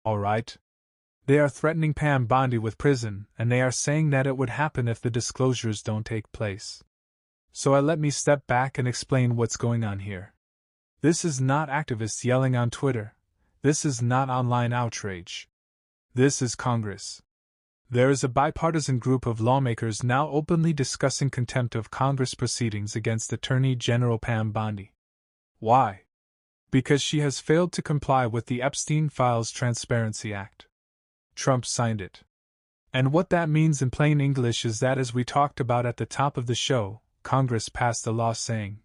Alright. They are threatening Pam Bondi with prison, and they are saying that it would happen if the disclosures don't take place. So let me step back and explain what's going on here. This is not activists yelling on Twitter. This is not online outrage. This is Congress. There is a bipartisan group of lawmakers now openly discussing contempt of Congress proceedings against Attorney General Pam Bondi. Why? Because she has failed to comply with the Epstein Files Transparency Act. Trump signed it. And what that means in plain English is that, as we talked about at the top of the show, Congress passed a law saying,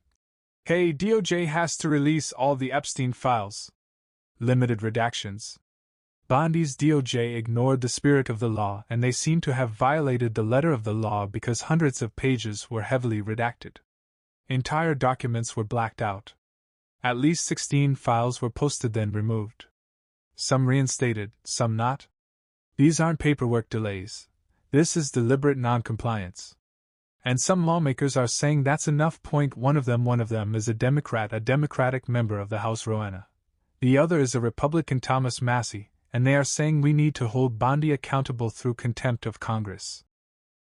hey, DOJ has to release all the Epstein files. Limited redactions. Bondi's DOJ ignored the spirit of the law, and they seem to have violated the letter of the law because hundreds of pages were heavily redacted. Entire documents were blacked out. At least 16 files were posted then removed. Some reinstated, some not. These aren't paperwork delays. This is deliberate noncompliance. And some lawmakers are saying that's enough. One of them is a Democratic member of the House, Roanna. The other is a Republican, Thomas Massey, and they are saying we need to hold Bondi accountable through contempt of Congress.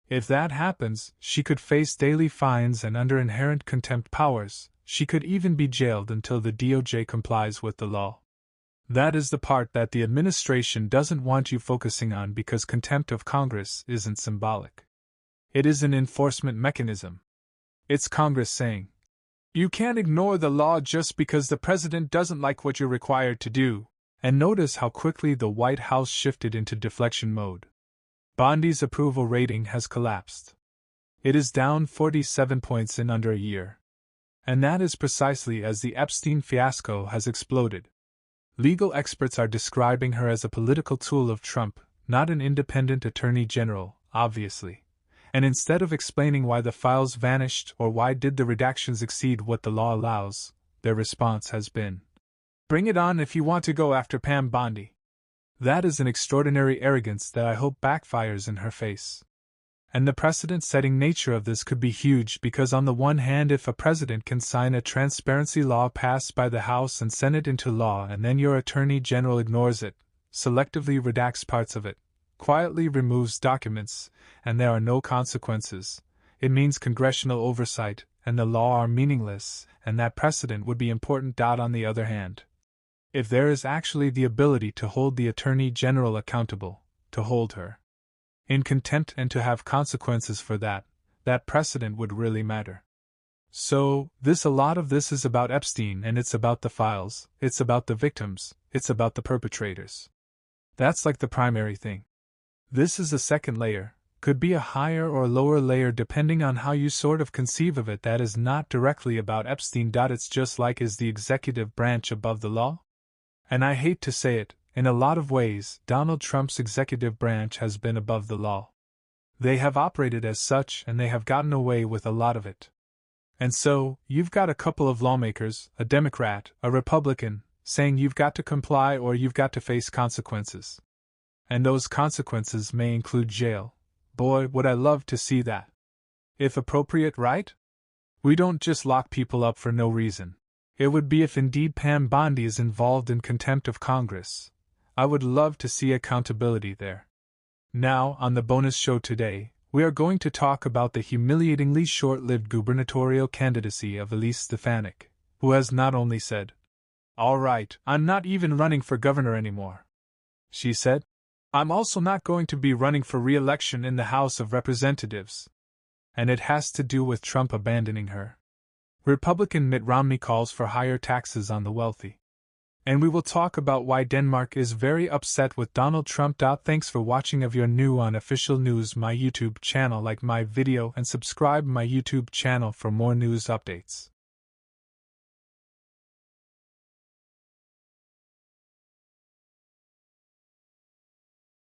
If that happens, she could face daily fines, and under inherent contempt powers, she could even be jailed until the DOJ complies with the law. That is the part that the administration doesn't want you focusing on, because contempt of Congress isn't symbolic. It is an enforcement mechanism. It's Congress saying, you can't ignore the law just because the president doesn't like what you're required to do. And notice how quickly the White House shifted into deflection mode. Bondi's approval rating has collapsed. It is down 47 points in under a year. And that is precisely as the Epstein fiasco has exploded. Legal experts are describing her as a political tool of Trump, not an independent attorney general, obviously. And instead of explaining why the files vanished or why did the redactions exceed what the law allows, their response has been, bring it on if you want to go after Pam Bondi. That is an extraordinary arrogance that I hope backfires in her face. And the precedent-setting nature of this could be huge, because on the one hand, if a president can sign a transparency law passed by the House and Senate into law, and then your attorney general ignores it, selectively redacts parts of it, quietly removes documents, and there are no consequences, it means congressional oversight and the law are meaningless, and that precedent would be important. On the other hand, if there is actually the ability to hold the Attorney General accountable, to hold her in contempt and to have consequences for that, that precedent would really matter. So, a lot of this is about Epstein, and it's about the files, it's about the victims, it's about the perpetrators. That's like the primary thing. This is a second layer, could be a higher or lower layer depending on how you sort of conceive of it, that is not directly about Epstein. It's just like, is the executive branch above the law? And I hate to say it, in a lot of ways, Donald Trump's executive branch has been above the law. They have operated as such, and they have gotten away with a lot of it. And so, you've got a couple of lawmakers, a Democrat, a Republican, saying you've got to comply or you've got to face consequences. And those consequences may include jail. Boy, would I love to see that. If appropriate, right? We don't just lock people up for no reason. It would be if indeed Pam Bondi is involved in contempt of Congress. I would love to see accountability there. Now, on the bonus show today, we are going to talk about the humiliatingly short-lived gubernatorial candidacy of Elise Stefanik, who has not only said, "All right, I'm not even running for governor anymore," she said, "I'm also not going to be running for re-election in the House of Representatives." And it has to do with Trump abandoning her. Republican Mitt Romney calls for higher taxes on the wealthy. And we will talk about why Denmark is very upset with Donald Trump. Thanks for watching. If you're new on Official News, my YouTube channel, like my video and subscribe my YouTube channel for more news updates.